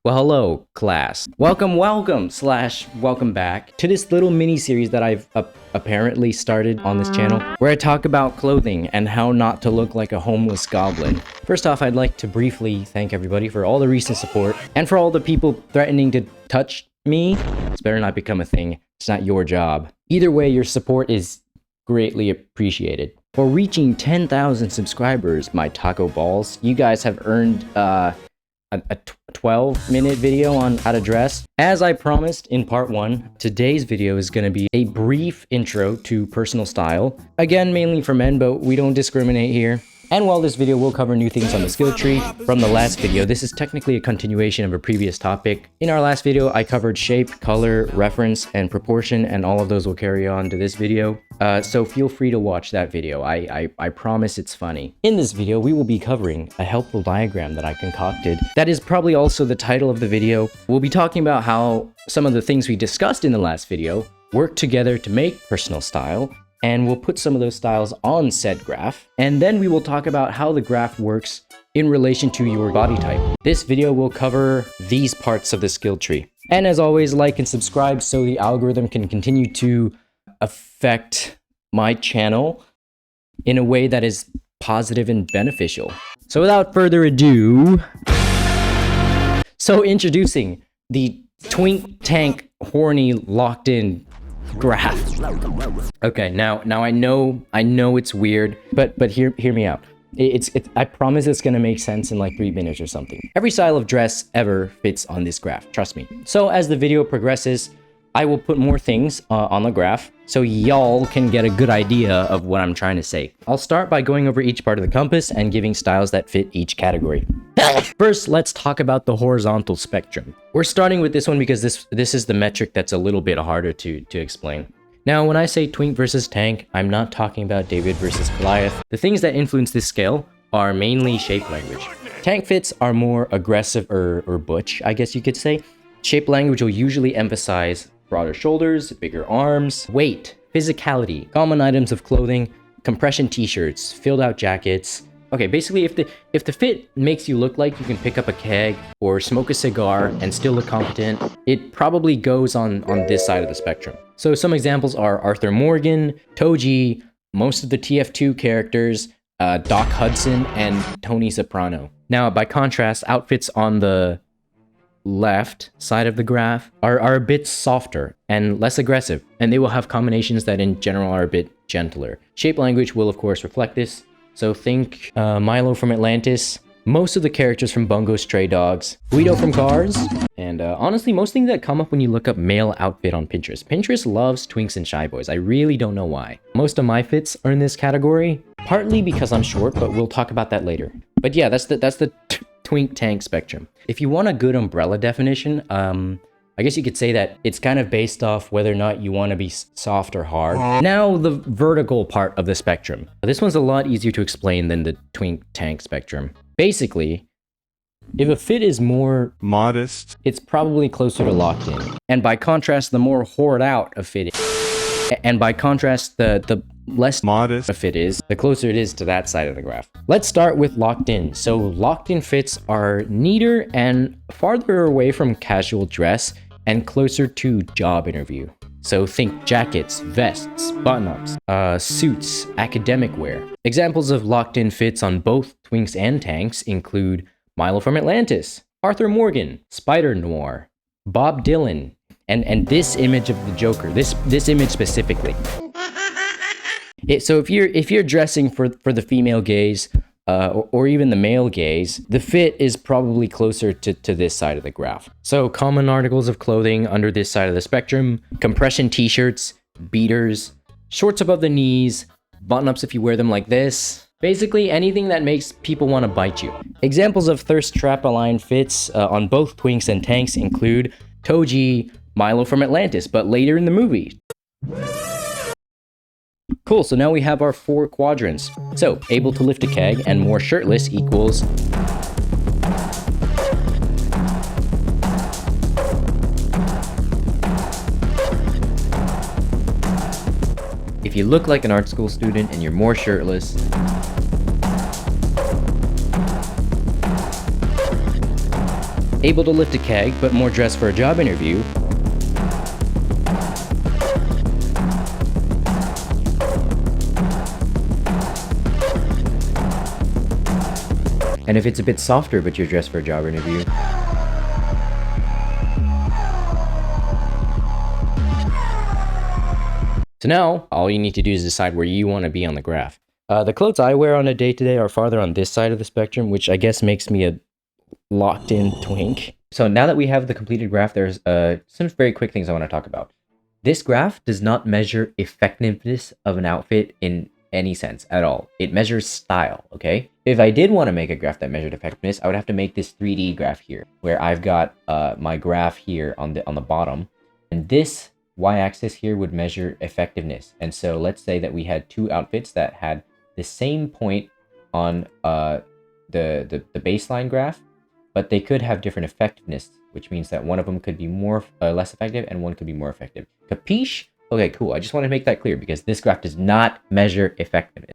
Well, hello, class. Welcome back to this little mini-series that I've apparently started on this channel, where I talk about clothing and how not to look like a homeless goblin. First off, I'd like to briefly thank everybody for all the recent support, and for all the people threatening to touch me. This better not become a thing. It's not your job. Either way, your support is greatly appreciated. For reaching 10,000 subscribers, my taco balls, you guys have earned, a 12-minute video on how to dress. As I promised in part 1, today's video is going to be a brief intro to personal style. Again, mainly for men, but we don't discriminate here. And while this video will cover new things on the skill tree from the last video, this is technically a continuation of a previous topic. In our last video, I covered shape, color, reference, and proportion, and all of those will carry on to this video. So feel free to watch that video. I promise it's funny. In this video, we will be covering a helpful diagram that I concocted. That is probably also the title of the video. We'll be talking about how some of the things we discussed in the last video work together to make personal style, and we'll put some of those styles on said graph, and then we will talk about how the graph works in relation to your body type. This video will cover these parts of the skill tree. And as always, like and subscribe so the algorithm can continue to affect my channel in a way that is positive and beneficial. So without further ado, introducing the Twink Tank Horny locked in graph. Okay, now I know it's weird, but hear me out. I promise it's gonna make sense in like 3 minutes or something. Every style of dress ever fits on this graph, trust me. So as the video progresses, I will put more things on the graph so y'all can get a good idea of what I'm trying to say. I'll start by going over each part of the compass and giving styles that fit each category. First, let's talk about the horizontal spectrum. We're starting with this one because this is the metric that's a little bit harder to explain. Now, when I say Twink versus Tank, I'm not talking about David versus Goliath. The things that influence this scale are mainly shape language. Tank fits are more aggressive or butch, I guess you could say. Shape language will usually emphasize broader shoulders, bigger arms, weight, physicality, common items of clothing, compression t-shirts, filled out jackets. Okay, basically if the fit makes you look like you can pick up a keg or smoke a cigar and still look competent, it probably goes on this side of the spectrum. So some examples are Arthur Morgan, Toji, most of the TF2 characters, Doc Hudson, and Tony Soprano. Now, by contrast, outfits on the left side of the graph are a bit softer and less aggressive, and they will have combinations that in general are a bit gentler. Shape language will of course reflect this, so think Milo from Atlantis, most of the characters from Bungo Stray Dogs, Guido from Cars, and honestly most things that come up when you look up male outfit on Pinterest. Pinterest loves twinks and shy boys. I really don't know why. Most of my fits are in this category, partly because I'm short, but we'll talk about that later. But yeah, that's the Twink Tank spectrum. If you want a good umbrella definition, I guess you could say that it's kind of based off whether or not you want to be soft or hard. Now, the vertical part of the spectrum. This one's a lot easier to explain than the Twink Tank spectrum. Basically, if a fit is more modest, it's probably closer to locked in. And by contrast, the more hoard out a fit is. And by contrast, the less modest a fit is, the closer it is to that side of the graph. Let's start with locked in. So locked in fits are neater and farther away from casual dress and closer to job interview. So think jackets, vests, button-ups, suits, academic wear. Examples of locked in fits on both Twinks and Tanks include Milo from Atlantis, Arthur Morgan, Spider Noir, Bob Dylan, and this image of the Joker, this image specifically. So if you're dressing for the female gaze, or even the male gaze, the fit is probably closer to this side of the graph. So common articles of clothing under this side of the spectrum: compression t-shirts, beaters, shorts above the knees, button-ups if you wear them like this. Basically anything that makes people want to bite you. Examples of thirst trap aligned fits on both Twinks and Tanks include Toji, Milo from Atlantis, but later in the movie. Cool, so now we have our 4 quadrants. So, able to lift a keg and more shirtless equals if you look like an art school student and you're more shirtless, able to lift a keg, but more dressed for a job interview. And if it's a bit softer, but you're dressed for a job interview. So now, all you need to do is decide where you want to be on the graph. The clothes I wear on a day-to-day are farther on this side of the spectrum, which I guess makes me a locked-in twink. So now that we have the completed graph, there's some very quick things I want to talk about. This graph does not measure effectiveness of an outfit in any sense at all. It measures style, okay? If I did want to make a graph that measured effectiveness, I would have to make this 3D graph here, where I've got my graph here on the bottom, and this y-axis here would measure effectiveness. And so let's say that we had two outfits that had the same point on the baseline graph, but they could have different effectiveness, which means that one of them could be less effective and one could be more effective. Capiche? Okay, cool. I just want to make that clear because this graph does not measure effectiveness.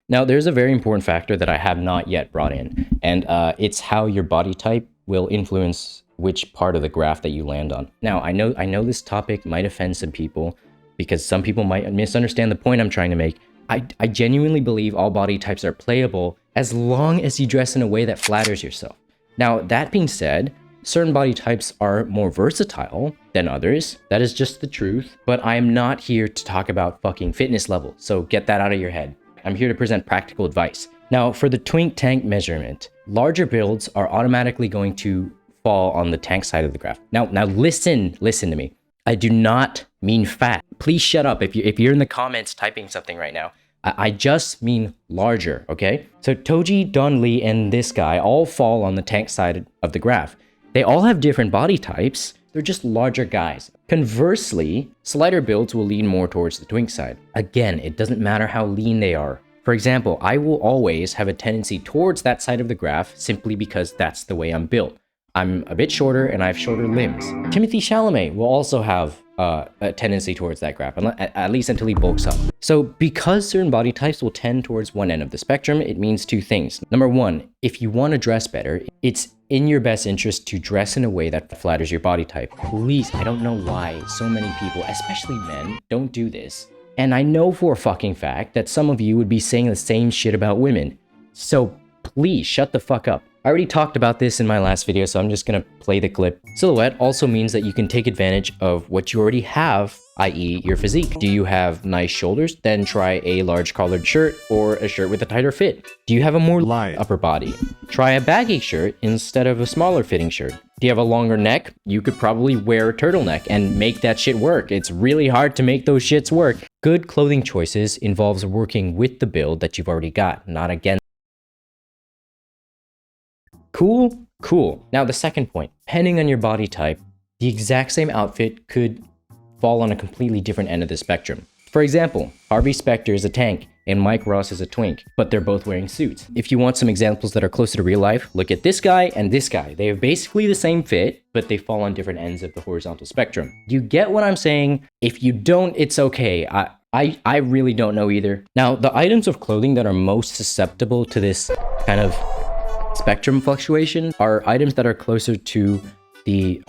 Now, there's a very important factor that I have not yet brought in, and it's how your body type will influence which part of the graph that you land on. Now, I know this topic might offend some people because some people might misunderstand the point I'm trying to make. I genuinely believe all body types are playable as long as you dress in a way that flatters yourself. Now, that being said, certain body types are more versatile than others. That is just the truth. But I am not here to talk about fucking fitness level, so get that out of your head. I'm here to present practical advice. Now, for the twink tank measurement, larger builds are automatically going to fall on the tank side of the graph. Now listen to me. I do not mean fat. Please shut up if you're in the comments typing something right now. I just mean larger, okay? So Toji, Don Lee, and this guy all fall on the tank side of the graph. They all have different body types. They're just larger guys. Conversely, slighter builds will lean more towards the twink side. Again, it doesn't matter how lean they are. For example, I will always have a tendency towards that side of the graph simply because that's the way I'm built. I'm a bit shorter and I have shorter limbs. Timothée Chalamet will also have a tendency towards that graph, at least until he bulks up. So because certain body types will tend towards one end of the spectrum, it means two things. Number one, if you want to dress better, it's in your best interest to dress in a way that flatters your body type. Please, I don't know why so many people, especially men, don't do this. And I know for a fucking fact that some of you would be saying the same shit about women. So please shut the fuck up. I already talked about this in my last video, so I'm just gonna play the clip. Silhouette also means that you can take advantage of what you already have, i.e. your physique. Do you have nice shoulders? Then try a large collared shirt or a shirt with a tighter fit. Do you have a more light upper body? Try a baggy shirt instead of a smaller fitting shirt. Do you have a longer neck? You could probably wear a turtleneck and make that shit work. It's really hard to make those shits work. Good clothing choices involves working with the build that you've already got, not against. Cool? Cool. Now the second point, depending on your body type, the exact same outfit could fall on a completely different end of the spectrum. For example, Harvey Specter is a tank and Mike Ross is a twink, but they're both wearing suits. If you want some examples that are closer to real life, look at this guy and this guy. They have basically the same fit, but they fall on different ends of the horizontal spectrum. You get what I'm saying? If you don't, it's okay. I really don't know either. Now, the items of clothing that are most susceptible to this kind of spectrum fluctuation are items that are closer to the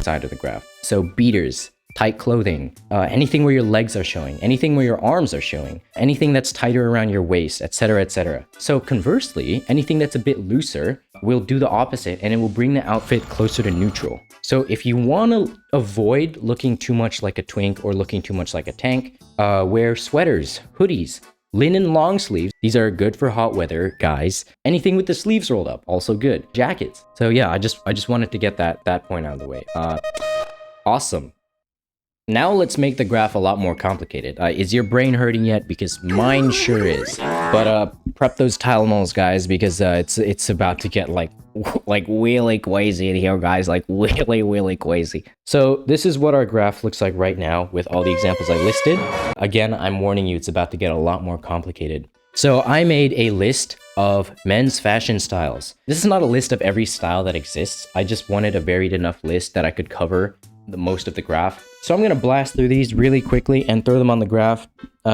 side of the graph. So beaters, tight clothing, anything where your legs are showing, anything where your arms are showing, anything that's tighter around your waist, etc., etc. So conversely, anything that's a bit looser will do the opposite and it will bring the outfit closer to neutral. So if you want to avoid looking too much like a twink or looking too much like a tank, wear sweaters, hoodies, linen long sleeves. These are good for hot weather, guys. Anything with the sleeves rolled up, also good. Jackets. So yeah, I just wanted to get that point out of the way. Awesome. Now let's make the graph a lot more complicated. Is your brain hurting yet? Because mine sure is. But prep those Tylenols, guys, because it's about to get like really crazy in here, guys. Like really crazy. So this is what our graph looks like right now with all the examples I listed. Again, I'm warning you, it's about to get a lot more complicated. So I made a list of men's fashion styles. This is not a list of every style that exists. I just wanted a varied enough list that I could cover the most of the graph. So I'm gonna blast through these really quickly and throw them on the graph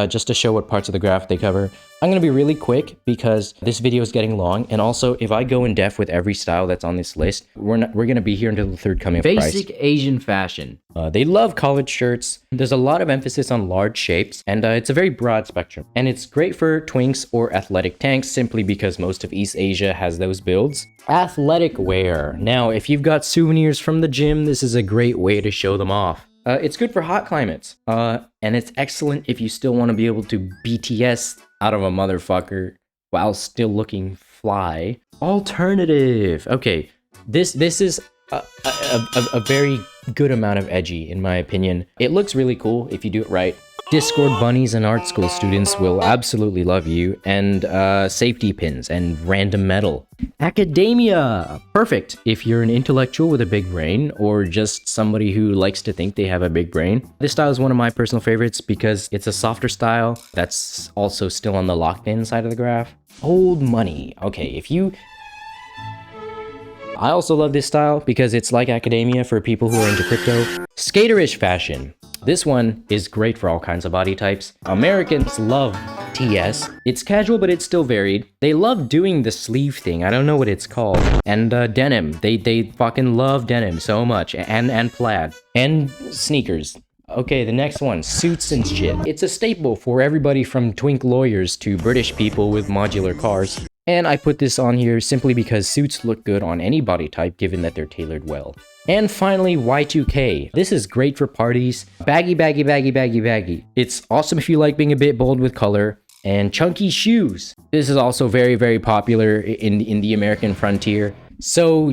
just to show what parts of the graph they cover. I'm gonna be really quick because this video is getting long, and also if I go in depth with every style that's on this list, we're gonna be here until the third coming of Christ. Basic Asian fashion. They love collared shirts. There's a lot of emphasis on large shapes, and it's a very broad spectrum. And it's great for twinks or athletic tanks simply because most of East Asia has those builds. Athletic wear. Now, if you've got souvenirs from the gym, this is a great way to show them off. It's good for hot climates, and it's excellent if you still want to be able to BTS out of a motherfucker while still looking fly. Alternative. Okay, this is a very good amount of edgy, in my opinion. It looks really cool if you do it right. Discord bunnies and art school students will absolutely love you, and safety pins and random metal. Academia! Perfect if you're an intellectual with a big brain, or just somebody who likes to think they have a big brain. This style is one of my personal favorites because it's a softer style that's also still on the locked in side of the graph. Old money. Okay, if you... I also love this style because it's like academia for people who are into crypto. Skaterish fashion. This one is great for all kinds of body types. Americans love TS. It's casual, but it's still varied. They love doing the sleeve thing. I don't know what it's called. And denim. They fucking love denim so much. And plaid. And sneakers. Okay, the next one, suits and shit. It's a staple for everybody from twink lawyers to British people with modular cars. And I put this on here simply because suits look good on any body type given that they're tailored well. And finally, Y2K. This is great for parties. Baggy, baggy, baggy, baggy, baggy. It's awesome if you like being a bit bold with color. And chunky shoes. This is also very, very popular in the American frontier. So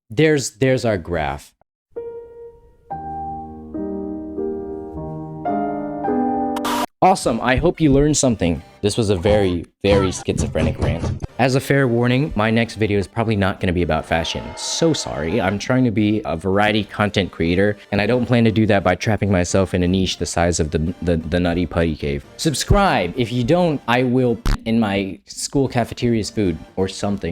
there's our graph. Awesome, I hope you learned something. This was a very, very schizophrenic rant. As a fair warning, my next video is probably not going to be about fashion. So sorry, I'm trying to be a variety content creator, and I don't plan to do that by trapping myself in a niche the size of the Nutty Putty Cave. Subscribe! If you don't, I will in my school cafeteria's food or something.